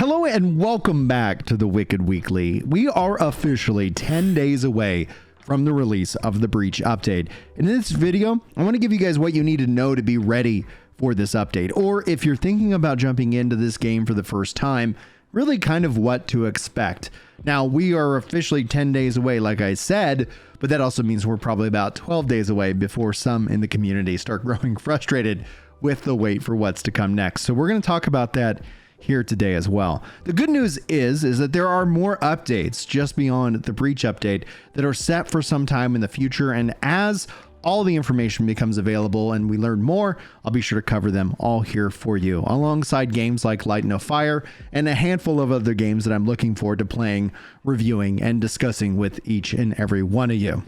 Hello and welcome back to the Wicked Weekly. We are officially 10 days away from the release of the Breach update. In this video, I want to give you guys what you need to know to be ready for this update, or if you're thinking about jumping into this game for the first time, really kind of what to expect. Now, we are officially 10 days away, like I said, but that also means we're probably about 12 days away before some in the community start growing frustrated with the wait for what's to come next. So we're going to talk about that here today as well. The good news is that there are more updates just beyond the Breach update that are set for some time in the future, and as all the information becomes available and we learn more, I'll be sure to cover them all here for you, alongside games like Light No Fire and a handful of other games that I'm looking forward to playing, reviewing, and discussing with each and every one of you.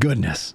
Goodness,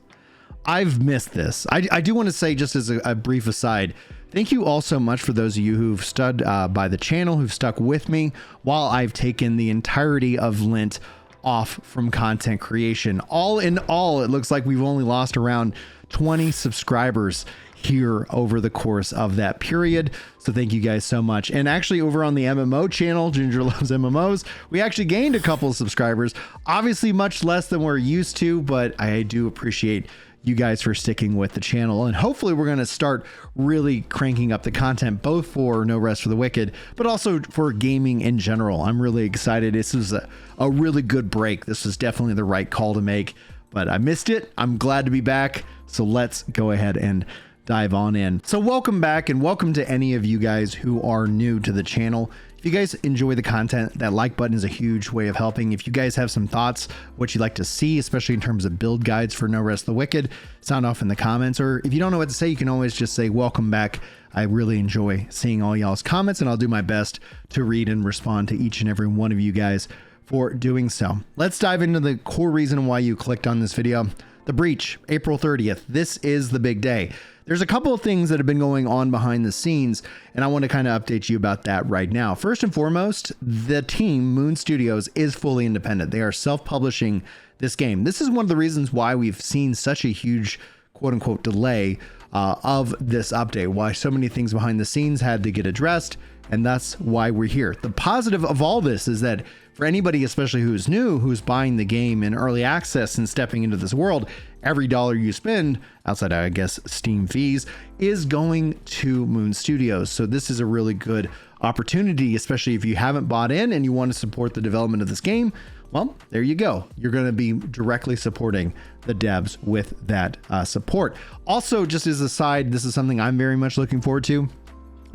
I've missed this. I do want to say, just as a brief aside, thank you all so much for those of you who've stood by the channel, who've stuck with me while I've taken the entirety of Lent off from content creation. All in all, it looks like we've only lost around 20 subscribers here over the course of that period. So thank you guys so much. And actually over on the MMO channel, Ginger Loves MMOs, we actually gained a couple of subscribers, obviously much less than we're used to, but I do appreciate you guys for sticking with the channel, and hopefully we're going to start really cranking up the content, both for No Rest for the Wicked, but also for gaming in general. I'm really excited. This is a really good break. This was definitely the right call to make, but I missed it. I'm glad to be back. So let's go ahead and dive on in. So welcome back, and welcome to any of you guys who are new to the channel. If you guys enjoy the content, that like button is a huge way of helping. If you guys have some thoughts, what you'd like to see, especially in terms of build guides for No Rest the Wicked, sound off in the comments. Or if you don't know what to say, you can always just say welcome back. I really enjoy seeing all y'all's comments, and I'll do my best to read and respond to each and every one of you guys for doing so. Let's dive into the core reason why you clicked on this video. The Breach, April 30th. This is the big day. There's a couple of things that have been going on behind the scenes, and I want to kind of update you about that right now. First and foremost, the team, Moon Studios, is fully independent. They are self-publishing this game. This is one of the reasons why we've seen such a huge quote-unquote delay of this update, why so many things behind the scenes had to get addressed, and that's why we're here. The positive of all this is that for anybody, especially who's new, who's buying the game in early access and stepping into this world, every dollar you spend, outside of, I guess, Steam fees, is going to Moon Studios. So this is a really good opportunity, especially if you haven't bought in and you want to support the development of this game. Well, there you go. You're going to be directly supporting the devs with that support. Also, just as a side, this is something I'm very much looking forward to.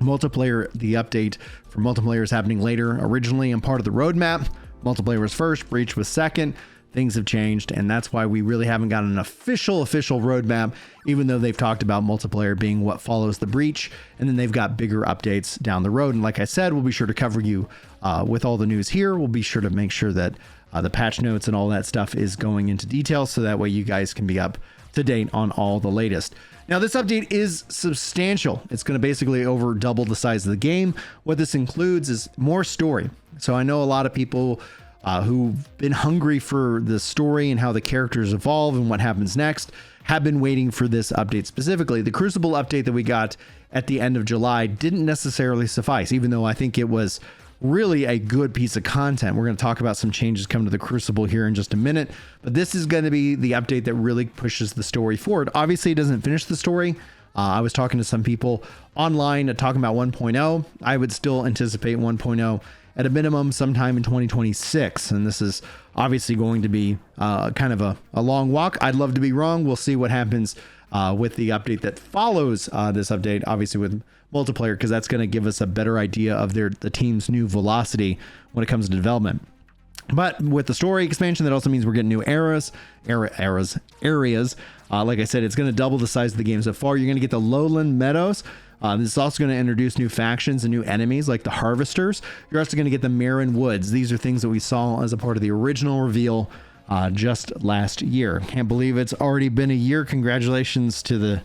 Multiplayer, the update for Multiplayer is happening later. Originally, and part of the roadmap, Multiplayer was first, Breach was second. Things have changed, and that's why we really haven't got an official roadmap, even though they've talked about Multiplayer being what follows the Breach, and then they've got bigger updates down the road. And like I said, we'll be sure to cover you with all the news here. We'll be sure to make sure that the patch notes and all that stuff is going into detail, so that way you guys can be up to date on all the latest. Now, this update is substantial. It's going to basically over double the size of the game. What this includes is more story. So I know a lot of people who've been hungry for the story and how the characters evolve and what happens next have been waiting for this update specifically. The Crucible update that we got at the end of July didn't necessarily suffice, even though I think it was really a good piece of content. We're going to talk about some changes coming to the Crucible here in just a minute, but this is going to be the update that really pushes the story forward. Obviously, it doesn't finish the story. I was talking to some people online talking about 1.0. I would still anticipate 1.0 at a minimum sometime in 2026. And this is obviously going to be kind of a long walk. I'd love to be wrong. We'll see what happens with the update that follows this update, obviously with Multiplayer, because that's going to give us a better idea of the team's new velocity when it comes to development. But with the story expansion, that also means we're getting new areas. Like I said, it's going to double the size of the game so far. You're going to get the Lowland Meadows. This is also going to introduce new factions and new enemies like the Harvesters. You're also going to get the Marin Woods. These are things that we saw as a part of the original reveal just last year. Can't believe it's already been a year. Congratulations to the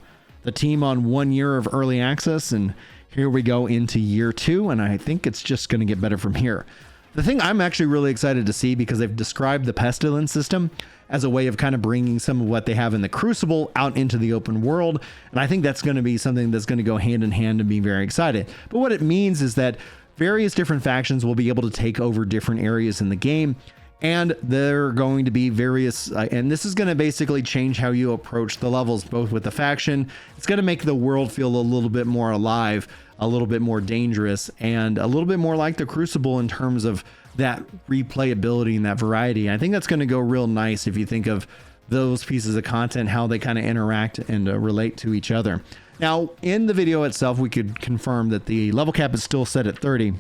team on 1 year of early access, and here we go into year 2, and I think it's just going to get better from here. The thing I'm actually really excited to see, because they've described the Pestilence system as a way of kind of bringing some of what they have in the Crucible out into the open world, and I think that's going to be something that's going to go hand in hand and be very excited. But what it means is that various different factions will be able to take over different areas in the game. And there are going to be various, and this is going to basically change how you approach the levels, both with the faction. It's going to make the world feel a little bit more alive, a little bit more dangerous, and a little bit more like the Crucible in terms of that replayability and that variety. I think that's going to go real nice if you think of those pieces of content, how they kind of interact and relate to each other. Now, in the video itself, we could confirm that the level cap is still set at 30,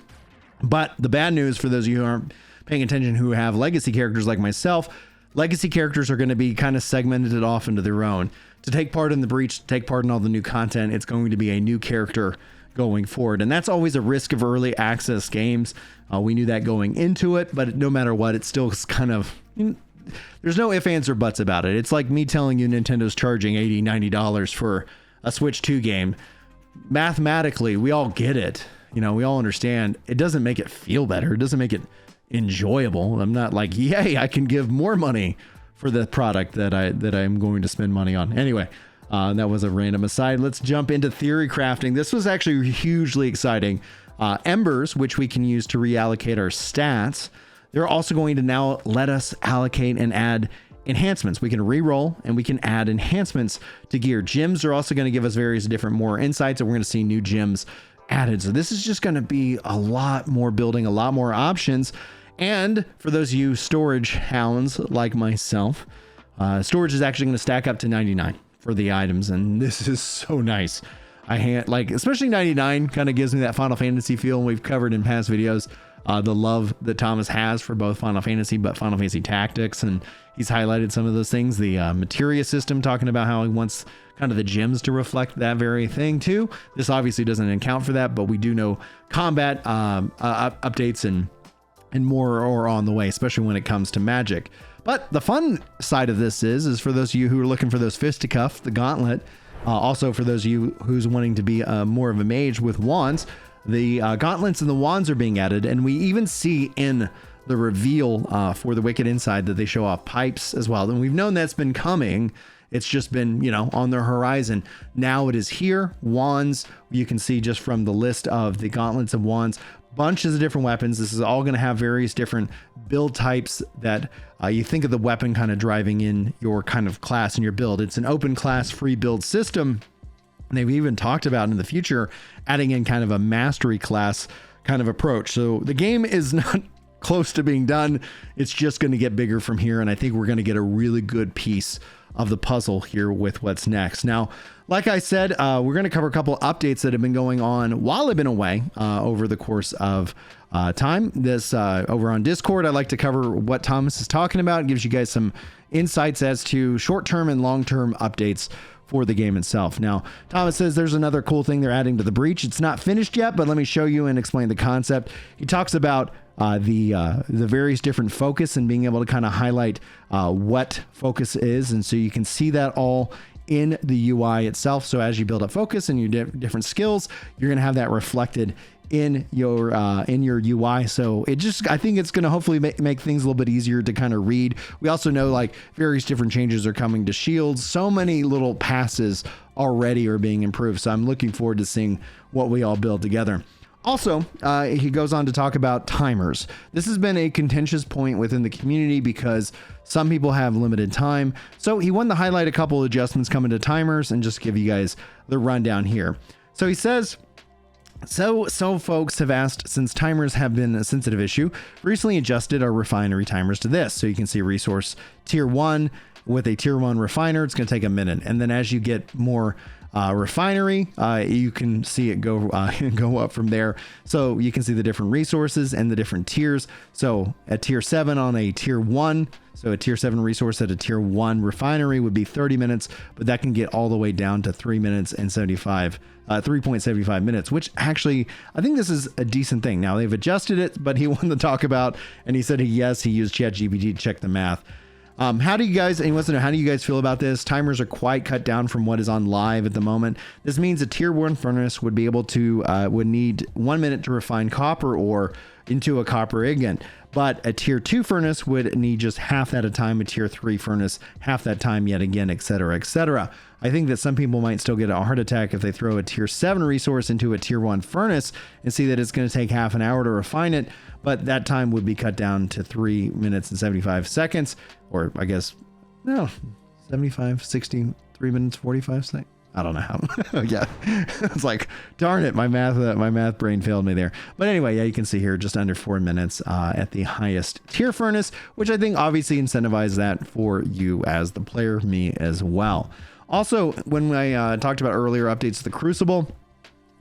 but the bad news for those of you who aren't paying attention, who have legacy characters like myself, legacy characters are going to be kind of segmented off into their own. To take part in the breach, to take part in all the new content, it's going to be a new character going forward. And that's always a risk of early access games. We knew that going into it, but no matter what, it's still kind of, there's no ifs, ands, or buts about it. It's like me telling you Nintendo's charging $80, $90 for a Switch 2 game. Mathematically, we all get it. You know, we all understand. It doesn't make it feel better. It doesn't make it enjoyable. I'm not like, yay, I can give more money for the product that I'm going to spend money on. Anyway, that was a random aside. Let's jump into theory crafting. This was actually hugely exciting. Embers, which we can use to reallocate our stats. They're also going to now let us allocate and add enhancements. We can re-roll and we can add enhancements to gear. Gems are also going to give us various different more insights, and we're going to see new gems added. So this is just going to be a lot more building, a lot more options. And for those of you storage hounds like myself, storage is actually going to stack up to 99 for the items. And this is so nice. Especially 99 kind of gives me that Final Fantasy feel. And we've covered in past videos, the love that Thomas has for both Final Fantasy, but Final Fantasy Tactics. And he's highlighted some of those things. The materia system, talking about how he wants kind of the gems to reflect that very thing too. This obviously doesn't account for that, but we do know combat updates and more are on the way, especially when it comes to magic. But the fun side of this is for those of you who are looking for those fisticuffs, the gauntlet, also for those of you who's wanting to be more of a mage with wands, the gauntlets and the wands are being added. And we even see in the reveal for the Wicked Inside that they show off pipes as well. And we've known that's been coming. It's just been, you know, on the horizon. Now it is here. Wands, you can see just from the list of the gauntlets of wands, bunches of different weapons. This is all going to have various different build types that you think of the weapon kind of driving in your kind of class and your build. It's an open class free build system. And they've even talked about in the future adding in kind of a mastery class kind of approach. So the game is not close to being done. It's just going to get bigger from here. And I think we're going to get a really good piece of the puzzle here with what's next. Now, like I said, we're going to cover a couple of updates that have been going on while I've been away over the course of time. This over on Discord, I like to cover what Thomas is talking about. It gives you guys some insights as to short-term and long-term updates for the game itself. Now, Thomas says there's another cool thing they're adding to the breach. It's not finished yet, but let me show you and explain the concept. He talks about the various different focus and being able to kind of highlight what focus is. And so you can see that all in the UI itself. So as you build up focus and your different skills, you're going to have that reflected in your UI. So it just, I think it's going to hopefully make things a little bit easier to kind of read. We also know like various different changes are coming to shields. So many little passes already are being improved. So I'm looking forward to seeing what we all build together. Also, he goes on to talk about timers. This has been a contentious point within the community because some people have limited time. So he wanted to highlight a couple of adjustments coming to timers and just give you guys the rundown here. So he says, so folks have asked, since timers have been a sensitive issue, recently adjusted our refinery timers to this. So you can see resource tier 1 with a tier 1 refiner, it's going to take a minute. And then as you get more refinery, you can see it go up from there. So you can see the different resources and the different tiers. So at tier 7 on a tier 1, so a tier 7 resource at a tier 1 refinery would be 30 minutes, but that can get all the way down to 3 minutes and 3.75 minutes, which actually, I think this is a decent thing. Now they've adjusted it, but he wanted to talk about, and he said, yes, he used ChatGPT to check the math. How do you guys, and wants to know, how do you guys feel about this? Timers are quite cut down from what is on live at the moment. This means a tier 1 furnace would be able to, would need 1 minute to refine copper ore into a copper ingot. But a tier 2 furnace would need just half that of time, a tier 3 furnace, half that time yet again, etc., etc. I think that some people might still get a heart attack if they throw a tier 7 resource into a tier 1 furnace and see that it's going to take half an hour to refine it, but that time would be cut down to 3 minutes and 75 seconds, or I guess, no, 75, 60, 3 minutes, 45 seconds. I don't know how. Yeah, it's like, darn it, my math brain failed me there. But anyway, yeah, you can see here just under 4 minutes at the highest tier furnace, which I think obviously incentivizes that for you as the player, me as well. Also, when I talked about earlier updates to the Crucible,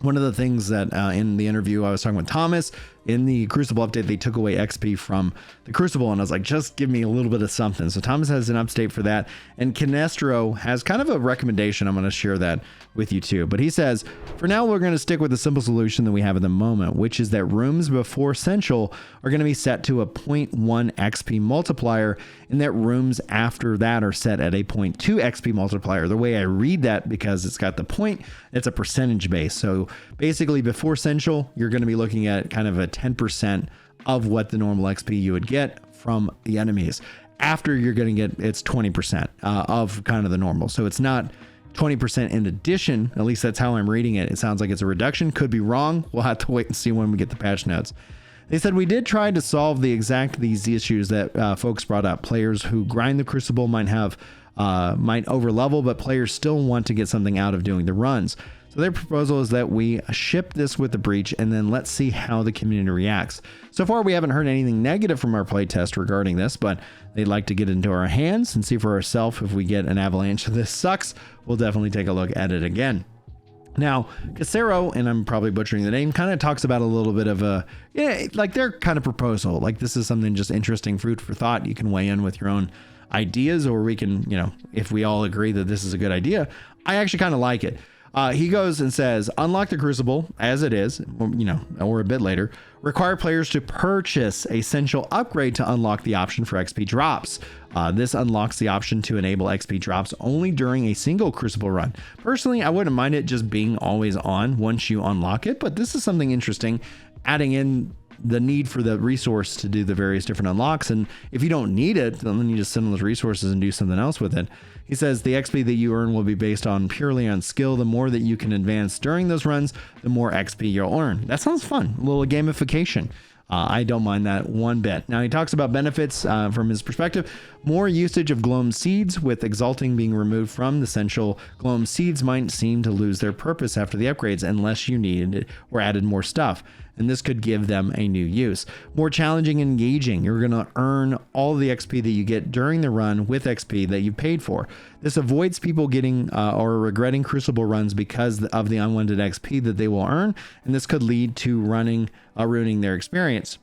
one of the things that in the interview I was talking with Thomas, in the Crucible update, they took away XP from the Crucible, and I was like, just give me a little bit of something. So Thomas has an update for that, and Canestro has kind of a recommendation. I'm going to share that with you too. But he says, for now, we're going to stick with the simple solution that we have at the moment, which is that rooms before Essential are going to be set to a 0.1 XP multiplier, and that rooms after that are set at a 0.2 XP multiplier. The way I read that, because it's got the point, it's a percentage base. So basically before Essential, you're going to be looking at kind of a 10% of what the normal XP you would get from the enemies. After, you're going to get, it's 20% of kind of the normal. So it's not 20% in addition. At least that's how I'm reading it. It sounds like it's a reduction. Could be wrong. We'll have to wait and see when we get the patch notes. They said, we did try to solve these issues that folks brought up. Players who grind the Crucible might over level, but players still want to get something out of doing the runs. So their proposal is that we ship this with the breach, and then let's see how the community reacts. So far, we haven't heard anything negative from our playtest regarding this, but they'd like to get into our hands and see for ourselves. If we get an avalanche of this sucks, we'll definitely take a look at it again. Now, Casero, and I'm probably butchering the name, kind of talks about a little bit of a, like their kind of proposal. Like, this is something just interesting, food for thought. You can weigh in with your own ideas, or we can, if we all agree that this is a good idea. I actually kind of like it. He goes and says, unlock the Crucible as it is, or a bit later. Require players to purchase Essential upgrade to unlock the option for XP drops. This unlocks the option to enable XP drops only during a single Crucible run. Personally, I wouldn't mind it just being always on once you unlock it, but this is something interesting, adding in the need for the resource to do the various different unlocks. And if you don't need it, then you just send those resources and do something else with it. He says the XP that you earn will be based purely on skill. The more that you can advance during those runs, the more XP you'll earn. That sounds fun. A little gamification. I don't mind that one bit. Now, he talks about benefits from his perspective. More usage of Gloam Seeds, with Exalting being removed from the Essential. Gloam Seeds might seem to lose their purpose after the upgrades unless you needed or added more stuff, and this could give them a new use. More challenging and engaging. You're going to earn all the XP that you get during the run with XP that you paid for. This avoids people getting or regretting Crucible runs because of the unwanted XP that they will earn, and this could lead to ruining their experience.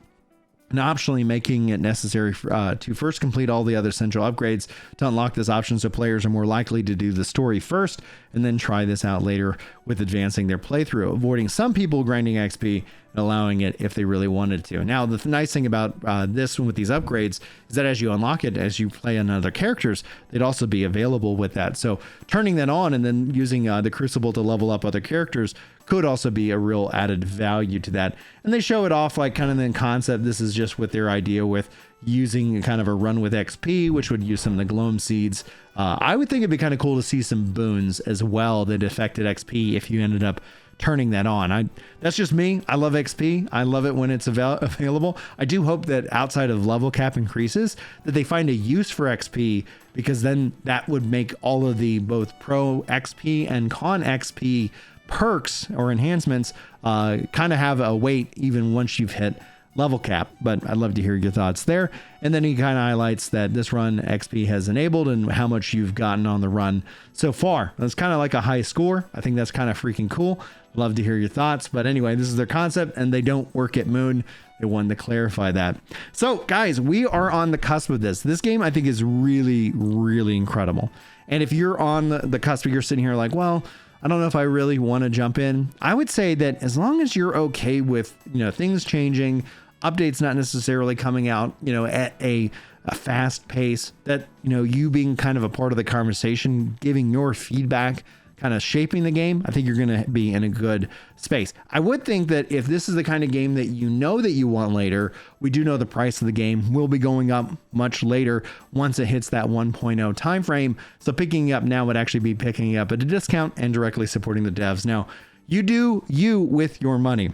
And optionally making it necessary to first complete all the other central upgrades to unlock this option, so players are more likely to do the story first and then try this out later with advancing their playthrough, avoiding some people grinding XP and allowing it if they really wanted to. Now, the nice thing about this with these upgrades is that as you unlock it, as you play on other characters, they'd also be available with that. So turning that on and then using the Crucible to level up other characters could also be a real added value to that. And they show it off like kind of in concept. This is just with their idea with using kind of a run with XP, which would use some of the Gloam Seeds. I would think it'd be kind of cool to see some boons as well that affected XP if you ended up turning that on. That's just me. I love XP. I love it when it's available. I do hope that outside of level cap increases, that they find a use for XP, because then that would make all of the both pro XP and con XP perks or enhancements kind of have a weight even once you've hit level cap. But I'd love to hear your thoughts there. And then he kind of highlights that this run XP has enabled and how much you've gotten on the run so far. That's kind of like a high score. I think that's kind of freaking cool. Love to hear your thoughts. But anyway, this is their concept and they don't work at Moon. They wanted to clarify that. So guys, we are on the cusp of this. This game I think is really, really incredible. And if you're on the cusp, you're sitting here like, well, I don't know if I really want to jump in. I would say that as long as you're okay with, things changing, updates not necessarily coming out, at a a fast pace, that, you know, you being kind of a part of the conversation, giving your feedback, kind of shaping the game, I think you're going to be in a good space. I would think that if this is the kind of game that you know that you want later, we do know the price of the game will be going up much later once it hits that 1.0 time frame. So picking it up now would actually be picking it up at a discount and directly supporting the devs. Now, you do you with your money.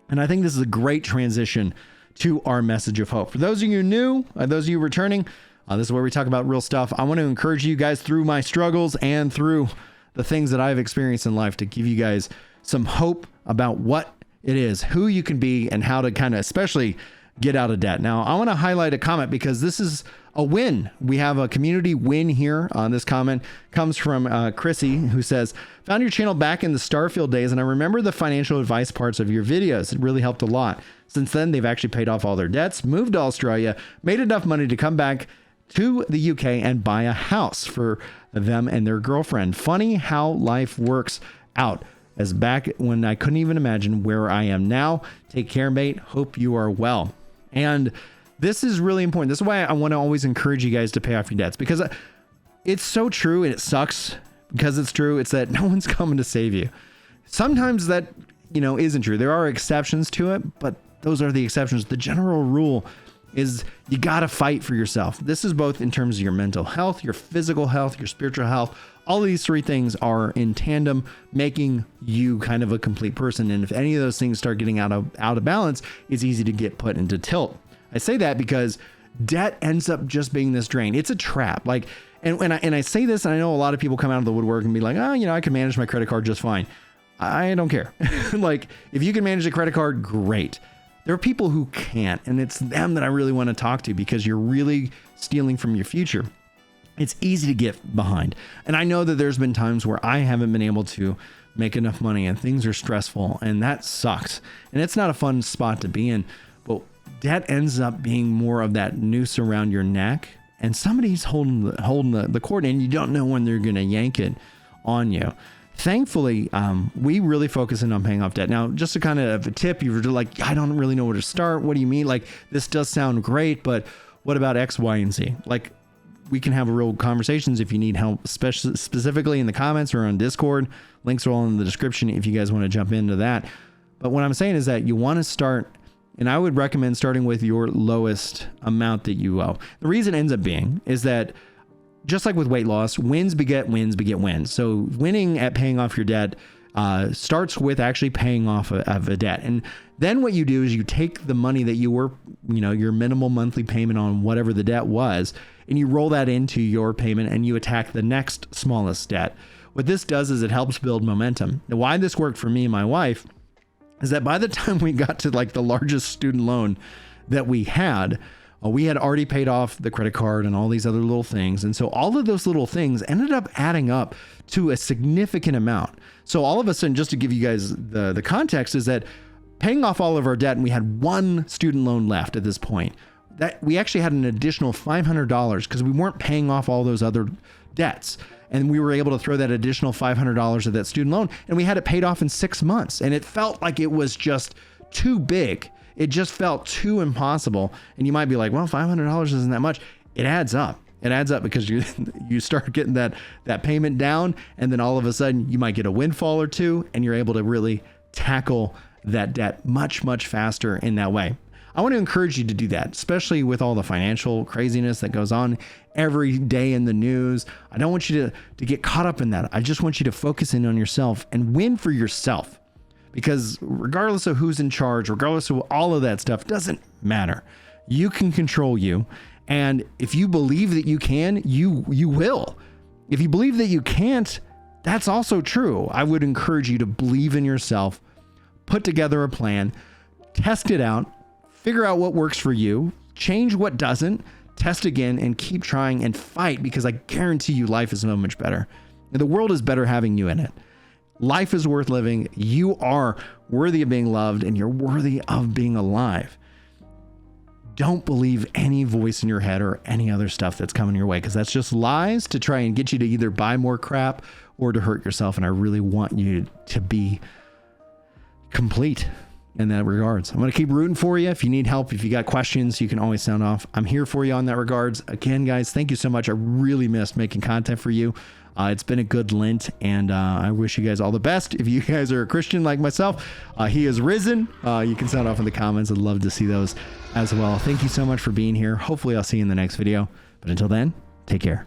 And I think this is a great transition to our message of hope. For those of you new, those of you returning, this is where we talk about real stuff. I want to encourage you guys through my struggles and through the things that I've experienced in life to give you guys some hope about what it is, who you can be, and how to kind of especially get out of debt. Now, I want to highlight a comment because this is a win. We have a community win here. This comment comes from Chrissy, who says, found your channel back in the Starfield days, and I remember the financial advice parts of your videos. It really helped a lot. Since then, they've actually paid off all their debts, moved to Australia, made enough money to come back to the UK and buy a house for them and their girlfriend. Funny how life works out. As back when I couldn't even imagine where I am now. Take care, mate. Hope you are well. And this is really important. This is why I want to always encourage you guys to pay off your debts, because it's so true, and it sucks because it's true. It's that no one's coming to save you. Sometimes that, you know, isn't true. There are exceptions to it, but those are the exceptions. The general rule is you got to fight for yourself. This is both in terms of your mental health, your physical health, your spiritual health. All of these three things are in tandem, making you kind of a complete person. And if any of those things start getting out of balance, it's easy to get put into tilt. I say that because debt ends up just being this drain. It's a trap. Like, and I say this, and I know a lot of people come out of the woodwork and be like, oh, you know, I can manage my credit card just fine. I don't care. Like, if you can manage a credit card, great. There are people who can't, and it's them that I really want to talk to, because you're really stealing from your future. It's easy to get behind. And I know that there's been times where I haven't been able to make enough money and things are stressful, and that sucks. And it's not a fun spot to be in, but debt ends up being more of that noose around your neck, and somebody's holding the cord, and you don't know when they're going to yank it on you. Thankfully, we really focus in on paying off debt. Now, just a kind of a tip, you're like, I don't really know where to start. What do you mean? Like, this does sound great, but what about X, Y, and Z? Like, we can have real conversations if you need help, specifically in the comments or on Discord. Links are all in the description if you guys want to jump into that. But what I'm saying is that you want to start, and I would recommend starting with your lowest amount that you owe. The reason ends up being is that, just like with weight loss, wins beget wins beget wins. So winning at paying off your debt starts with actually paying off of a debt. And then what you do is you take the money that you were, you know, your minimal monthly payment on whatever the debt was, and you roll that into your payment and you attack the next smallest debt. What this does is it helps build momentum. Now, why this worked for me and my wife is that by the time we got to like the largest student loan that we had already paid off the credit card and all these other little things. And so all of those little things ended up adding up to a significant amount. So all of a sudden, just to give you guys the context, is that paying off all of our debt, and we had one student loan left at this point, that we actually had an additional $500 because we weren't paying off all those other debts. And we were able to throw that additional $500 of that student loan, and we had it paid off in 6 months. And it felt like it was just too big. It just felt too impossible. And you might be like, well, $500 isn't that much. It adds up. It adds up because you start getting that payment down, and then all of a sudden you might get a windfall or two, and you're able to really tackle that debt much, much faster in that way. I want to encourage you to do that, especially with all the financial craziness that goes on every day in the news. I don't want you to get caught up in that. I just want you to focus in on yourself and win for yourself. Because regardless of who's in charge, regardless of all of that stuff, doesn't matter. You can control you. And if you believe that you can, you will. If you believe that you can't, that's also true. I would encourage you to believe in yourself, put together a plan, test it out, figure out what works for you, change what doesn't, test again, and keep trying and fight, because I guarantee you life is so much better. And the world is better having you in it. Life is worth living. You are worthy of being loved, and you're worthy of being alive. Don't believe any voice in your head or any other stuff that's coming your way, because that's just lies to try and get you to either buy more crap or to hurt yourself. And I really want you to be complete. in that regards. I'm going to keep rooting for you. If you need help, if you got questions, you can always sound off. I'm here for you on that regards. Again, guys, thank you so much. I really missed making content for you. It's been a good Lent, and I wish you guys all the best. If you guys are a Christian like myself, he is risen. You can sound off in the comments. I'd love to see those as well. Thank you so much for being here. Hopefully I'll see you in the next video. But until then, take care.